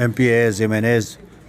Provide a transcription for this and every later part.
MPAs MNAs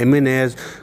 MNAs,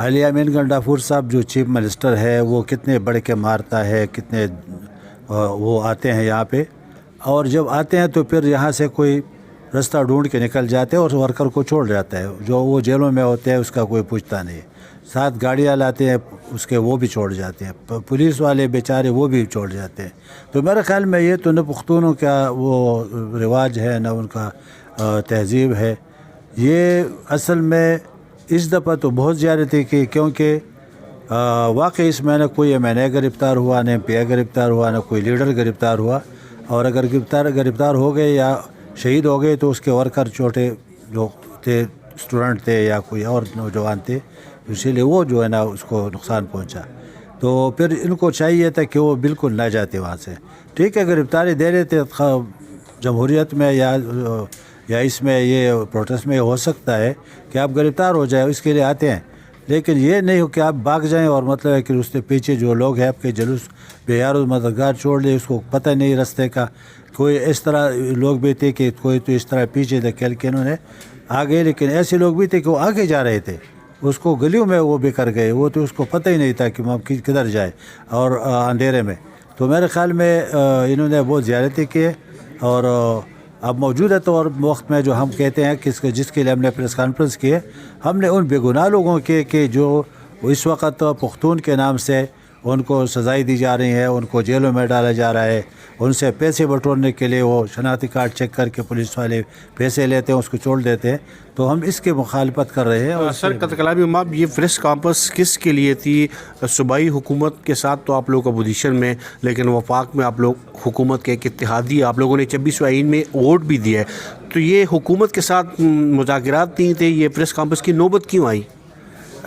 حالیہ امین گنڈافور صاحب جو چیف منسٹر ہے وہ کتنے بڑھ کے مارتا ہے، کتنے وہ آتے ہیں یہاں پہ، اور جب آتے ہیں تو پھر یہاں سے کوئی رستہ ڈھونڈ کے نکل جاتے ہیں اور ورکر کو چھوڑ جاتا ہے، جو وہ جیلوں میں ہوتے ہیں اس کا کوئی پوچھتا نہیں، ساتھ گاڑیاں لاتے ہیں اس کے وہ بھی چھوڑ جاتے ہیں، پولیس والے بیچارے وہ بھی چھوڑ جاتے ہیں۔ تو میرے خیال میں یہ تو نہ پختونوں کا وہ رواج ہے نہ ان کا تہذیب ہے، یہ اصل میں اس دفعہ تو بہت زیادتی کی، کیونکہ واقعی اس میں نہ کوئی ایم این اے گرفتار ہوا، نہ ایم پی اے گرفتار ہوا، نہ کوئی لیڈر گرفتار ہوا، اور اگر گرفتار ہو گئے یا شہید ہو گئے تو اس کے ورکر چھوٹے جو تھے، اسٹوڈنٹ تھے یا کوئی اور نوجوان تھے، اسی لیے وہ جو ہے نا اس کو نقصان پہنچا۔ تو پھر ان کو چاہیے تھا کہ وہ بالکل نہ جاتے وہاں سے، ٹھیک ہے گرفتاری دے رہے تھے جمہوریت میں یا اس میں یہ پروٹیسٹ میں ہو سکتا ہے کہ آپ گرفتار ہو جائے، اس کے لیے آتے ہیں، لیکن یہ نہیں ہو کہ آپ بھاگ جائیں اور مطلب ہے کہ اس کے پیچھے جو لوگ ہیں آپ کے جلوس بے یار و مددگار چھوڑ لے، اس کو پتہ نہیں رستے کا، کوئی اس طرح لوگ بھی تھے کہ کوئی تو اس طرح پیچھے دھکیل کے انہوں نے آگے، لیکن ایسے لوگ بھی تھے کہ وہ آگے جا رہے تھے، اس کو گلیوں میں وہ بھی کر گئے، وہ تو اس کو پتہ ہی نہیں تھا کہ وہ کدھر جائے اور اندھیرے میں۔ تو میرے خیال میں انہوں نے بہت زیادتی کی ہے، اور اب موجودہ طور وقت میں جو ہم کہتے ہیں کہ جس کے لیے ہم نے پریس کانفرنس کی ہے، ہم نے ان بے گناہ لوگوں کے کہ جو اس وقت پختون کے نام سے ان کو سزائیں دی جا رہی ہیں، ان کو جیلوں میں ڈالا جا رہا ہے، ان سے پیسے بٹورنے کے لیے وہ شناختی کارڈ چیک کر کے پولیس والے پیسے لیتے ہیں، اس کو چھوڑ دیتے ہیں، تو ہم اس کی مخالفت کر رہے ہیں۔ اور سر قطع کلامی امام، یہ پریس کانفرنس کس کے لیے تھی؟ صوبائی حکومت کے ساتھ تو آپ لوگ اپوزیشن میں، لیکن وفاق میں آپ لوگ حکومت کے ایک اتحادی، آپ لوگوں نے 26 آئین میں ووٹ بھی دیا ہے، تو یہ حکومت کے ساتھ مذاکرات نہیں تھے، یہ پریس کانفرنس کی نوبت کیوں آئی؟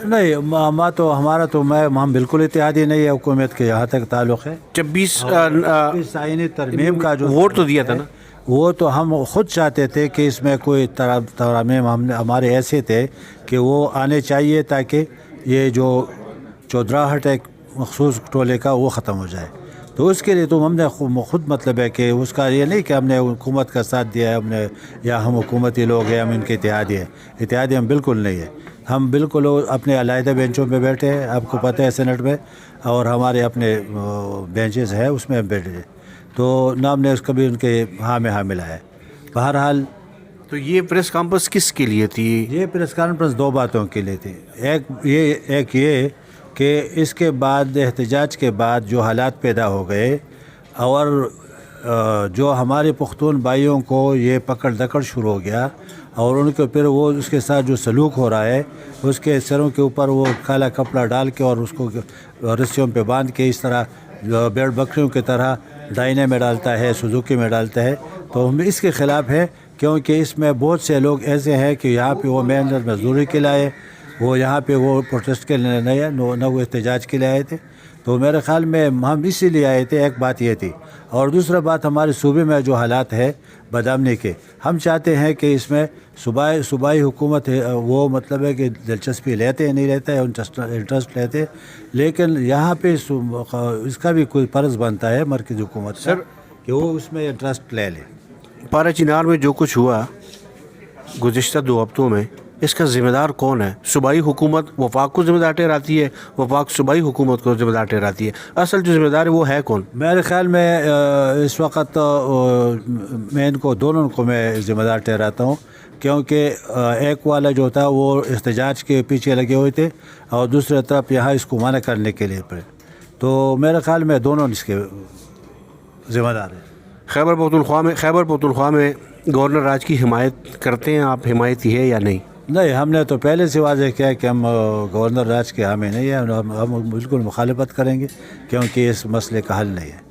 نہیں، ہمارا تو ہم بالکل اتحادی نہیں ہے حکومت کے، یہاں تک تعلق ہے 26 آئینی ترمیم کا جو ووٹ تو دیا تھا نا، وہ تو ہم خود چاہتے تھے کہ اس میں کوئی ترامیم ہمارے ایسے تھے کہ وہ آنے چاہیے تاکہ یہ جو چودراہٹ ایک مخصوص ٹولے کا وہ ختم ہو جائے، تو اس کے لیے تو ہم نے خود مطلب ہے کہ اس کا یہ نہیں کہ ہم نے حکومت کا ساتھ دیا ہے، یا ہم حکومتی لوگ ہیں، ہم ان کے اتحادی ہم بالکل نہیں ہے، ہم بالکل اپنے علیحدہ بینچوں پہ بیٹھے ہیں، آپ کو پتہ ہے سینٹ میں، اور ہمارے اپنے بینچز ہیں اس میں ہم بیٹھے ہیں، تو نہ ہم نے اس کبھی ان کے ہاں میں ہاں ملا ہے۔ بہرحال تو یہ پریس کانفرنس کس کے لیے تھی؟ یہ پریس کانفرنس دو باتوں کے لیے تھی، ایک یہ کہ اس کے بعد احتجاج کے بعد جو حالات پیدا ہو گئے اور جو ہمارے پختون بھائیوں کو یہ پکڑ دکڑ شروع ہو گیا، اور ان کے پھر وہ اس کے ساتھ جو سلوک ہو رہا ہے، اس کے سروں کے اوپر وہ کالا کپڑا ڈال کے اور اس کو رسیوں پہ باندھ کے اس طرح بیڑ بکریوں کی طرح ڈائنے میں ڈالتا ہے، سوزوکی میں ڈالتا ہے، تو ہم اس کے خلاف ہے، کیونکہ اس میں بہت سے لوگ ایسے ہیں کہ یہاں پہ وہ محنت مزدوری کے لائے، وہ یہاں پہ وہ پروٹیسٹ کے لیے نہ وہ احتجاج کے لیے آئے تھے، تو میرے خیال میں ہم اسی لیے آئے تھے، ایک بات یہ تھی، اور دوسرا بات ہمارے صوبے میں جو حالات ہے بدامنی کے، ہم چاہتے ہیں کہ اس میں صوبائی حکومت ہے وہ مطلب ہے کہ دلچسپی لیتے نہیں لیتا ہے، انٹرسٹ لیتے، لیکن یہاں پہ اس کا بھی کوئی فرض بنتا ہے مرکزی حکومت کا کہ وہ اس میں انٹرسٹ لے لے۔ پارا چنار میں جو کچھ ہوا گزشتہ 2 ہفتوں میں، اس کا ذمہ دار کون ہے؟ صوبائی حکومت وفاق کو ذمہ دار ٹھہراتی ہے، وفاق صوبائی حکومت کو ذمہ دار ٹھہراتی ہے، اصل جو ذمہ دار ہے وہ ہے کون؟ میرے خیال میں اس وقت میں ان کو دونوں کو میں ذمہ دار ٹھہراتا ہوں، کیونکہ ایک والا جو تھا وہ احتجاج کے پیچھے لگے ہوئے تھے، اور دوسری طرف یہاں اس کو منع کرنے کے لیے پڑے، تو میرے خیال میں دونوں اس کے ذمہ دار ہیں۔ خیبر پختونخوا میں گورنر راج کی حمایت کرتے ہیں آپ؟ حمایتی ہے یا نہیں؟ نہیں، ہم نے تو پہلے سے واضح کیا کہ ہم گورنر راج کے حامی نہیں ہیں، ہم بالکل مخالفت کریں گے، کیونکہ اس مسئلے کا حل نہیں ہے۔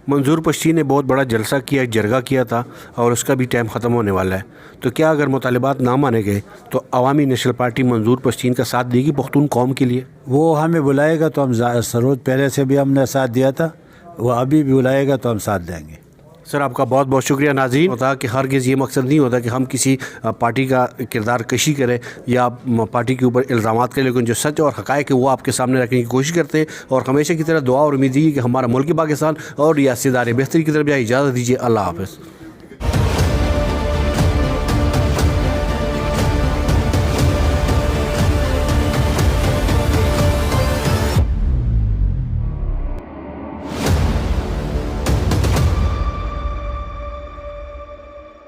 منظور پشتی نے بہت بڑا جلسہ کیا، جرگہ کیا تھا، اور اس کا بھی ٹائم ختم ہونے والا ہے، تو کیا اگر مطالبات نہ مانے گئے تو عوامی نیشنل پارٹی منظور پشتین کا ساتھ دے گی پختون قوم کے لیے؟ وہ ہمیں بلائے گا تو ہم ضرور، پہلے سے بھی ہم نے ساتھ دیا تھا، وہ ابھی بھی بلائے گا تو ہم ساتھ دیں گے۔ سر آپ کا بہت بہت شکریہ۔ ناظرین، ہوتا کہ ہرگز یہ مقصد نہیں ہوتا کہ ہم کسی پارٹی کا کردار کشی کریں یا پارٹی کے اوپر الزامات کریں، لیکن جو سچ اور حقائق ہے وہ آپ کے سامنے رکھنے کی کوشش کرتے ہیں، اور ہمیشہ کی طرح دعا اور امید ہے کہ ہمارا ملک پاکستان اور ریاست ادارے بہتری کی طرف جائے۔ اجازت دیجیے، اللہ حافظ۔